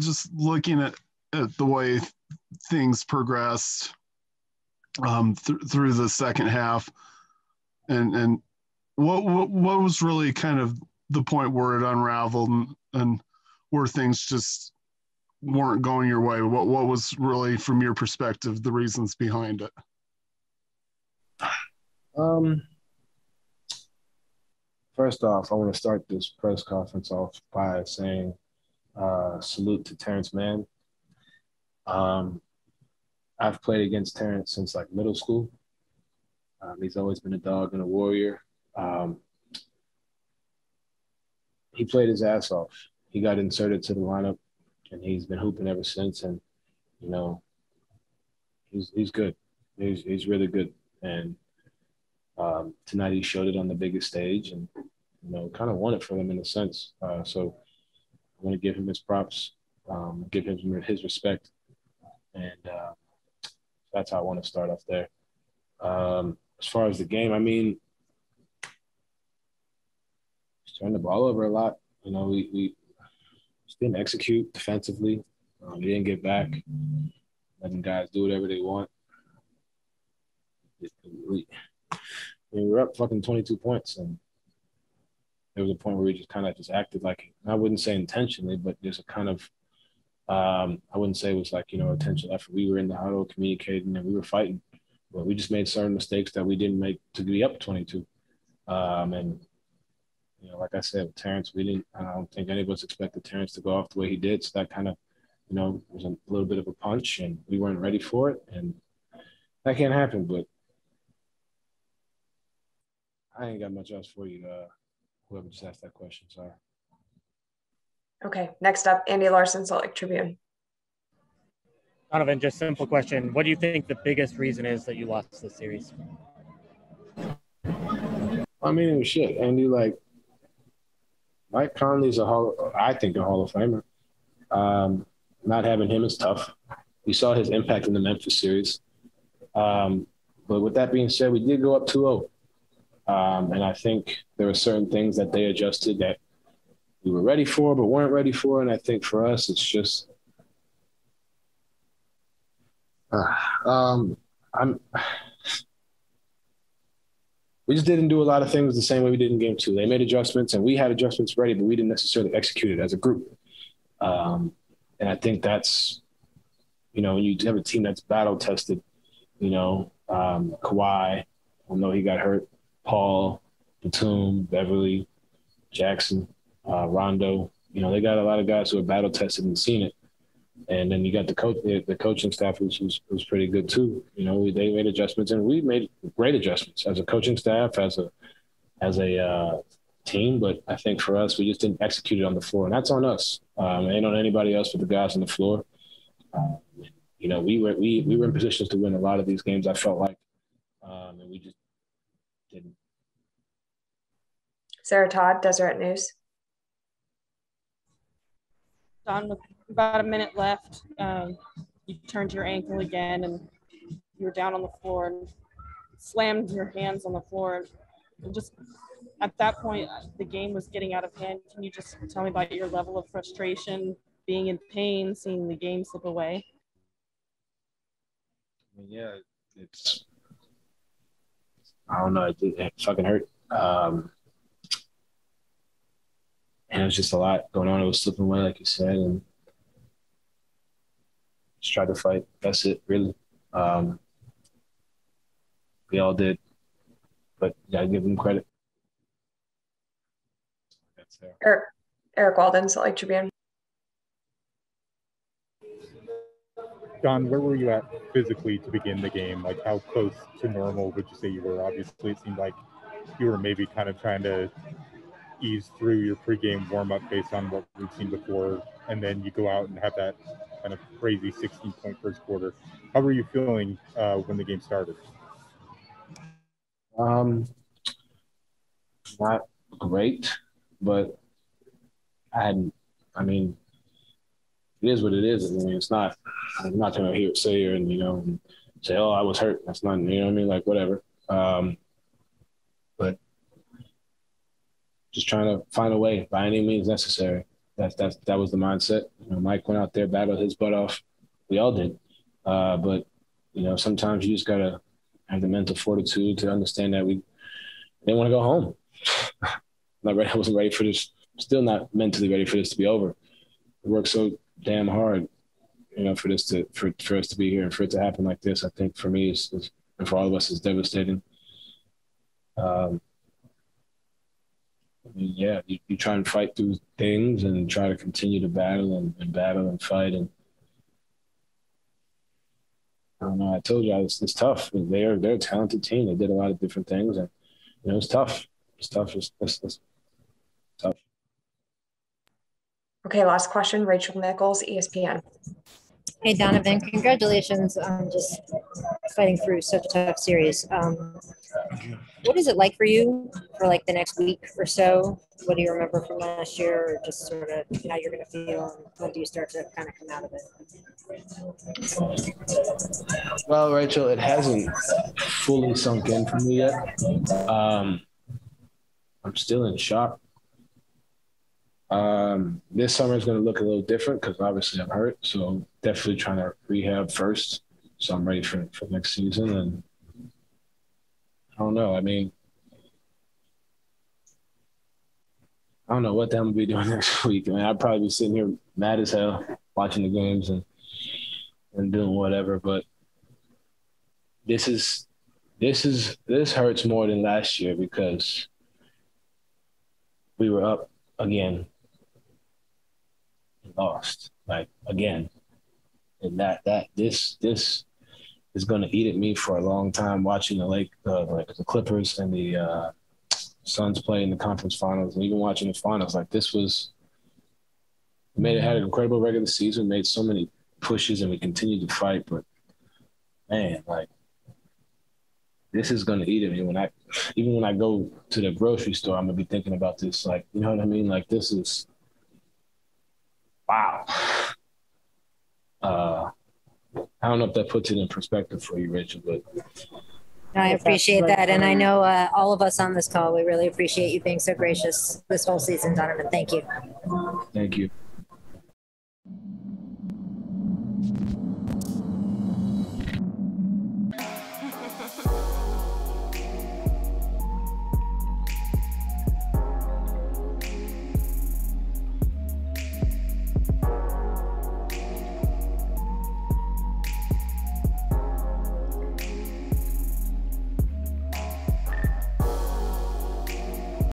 just looking at the way things progressed through the second half, and what was really kind of the point where it unraveled and where things just weren't going your way? What was really, from your perspective, the reasons behind it? First off, I want to start this press conference off by saying salute to Terrence Mann. I've played against Terrence since like middle school. He's always been a dog and a warrior. He played his ass off. He got inserted to the lineup, and he's been hooping ever since. And you know, he's good. He's really good. And tonight he showed it on the biggest stage, and you know, kind of won it for them in a sense. So I want to give him his props, give him his respect, and that's how I want to start off there. As far as the game, I mean, just turned the ball over a lot. You know, we just didn't execute defensively. We didn't get back, letting guys do whatever they want. We were up fucking 22 points, and there was a point where we just kind of just acted like, I wouldn't say intentionally, but there's a kind of, I wouldn't say it was like, you know, intentional effort. We were in the huddle communicating and we were fighting, but we just made certain mistakes that we didn't make to be up 22. And, you know, like I said, with Terrence, I don't think any of us expected Terrence to go off the way he did. So that kind of, you know, was a little bit of a punch, and we weren't ready for it. And that can't happen, but I ain't got much else for you, whoever just asked that question. Sorry. Okay, next up, Andy Larson, Salt Lake Tribune. Donovan, just simple question. What do you think the biggest reason is that you lost this series? I mean, it was shit. Andy, like, Mike Conley's I think a Hall of Famer. Not having him is tough. We saw his impact in the Memphis series. But with that being said, we did go up 2-0. And I think there were certain things that they adjusted that we were ready for but weren't ready for. And I think for us, it's just we just didn't do a lot of things the same way we did in game 2. They made adjustments, and we had adjustments ready, but we didn't necessarily execute it as a group. And I think that's, you know, when you have a team that's battle-tested, you know, Kawhi, I know he got hurt, Paul, Batum, Beverly, Jackson, Rondo. You know, they got a lot of guys who are battle-tested and seen it. And then you got the coaching staff, which was pretty good too. You know, they made adjustments, and we made great adjustments as a coaching staff, as a team. But I think for us, we just didn't execute it on the floor, and that's on us. It ain't on anybody else but the guys on the floor. You know, we were in positions to win a lot of these games, I felt like, and we just didn't. Sarah Todd, Deseret News. Don, with about a minute left, you turned your ankle again, and you were down on the floor and slammed your hands on the floor. And just at that point, the game was getting out of hand. Can you just tell me about your level of frustration, being in pain, seeing the game slip away? I mean, yeah, I don't know, it fucking hurt. And it was just a lot going on. It was slipping away, like you said, and just tried to fight. That's it, really. We all did, but you gotta give them credit. That's there. Eric Walden, Salt Lake Tribune. John, where were you at physically to begin the game? Like, how close to normal would you say you were? Obviously, it seemed like you were maybe kind of trying to ease through your pregame warm-up based on what we've seen before, and then you go out and have that kind of crazy 16-point first quarter. How were you feeling when the game started? Not great, but it is what it is. I mean, I'm not going to sit here and, you know, and say, oh, I was hurt. That's not, you know what I mean? Like, whatever. But just trying to find a way by any means necessary. that was the mindset. You know, Mike went out there, battled his butt off. We all did. But, you know, sometimes you just got to have the mental fortitude to understand that we didn't want to go home. Not ready. I wasn't ready for this. Still not mentally ready for this to be over. We worked so damn hard, you know, for us to be here and for it to happen like this. I think for me and for all of us is devastating. Yeah, you try and fight through things and try to continue to battle and fight. And I don't know. I told you it's tough. They're a talented team. They did a lot of different things, and you know it's tough. It's tough. It's tough. Okay, last question. Rachel Nichols, ESPN. Hey, Donovan, congratulations on just fighting through such a tough series. What is it like for you for like the next week or so? What do you remember from last year, or just sort of how you're going to feel, and when do you start to kind of come out of it? Well, Rachel, it hasn't fully sunk in for me yet. I'm still in shock. This summer is going to look a little different because obviously I'm hurt. So definitely trying to rehab first. So I'm ready for next season. And I don't know. I mean, I don't know what the hell I'm going to be doing next week. I mean, I'd probably be sitting here mad as hell watching the games and doing whatever. But this hurts more than last year because we were up again. Lost, like again, and this is going to eat at me for a long time. Watching the Clippers and the Suns play in the conference finals, and even watching the finals, like this had an incredible regular season, made so many pushes, and we continued to fight. But man, like this is going to eat at me even when I go to the grocery store, I'm gonna be thinking about this. Like, you know what I mean? Like this is. Wow. I don't know if that puts it in perspective for you, Rachel, but I appreciate that. And I know all of us on this call, we really appreciate you being so gracious this whole season, Donovan. Thank you. Thank you.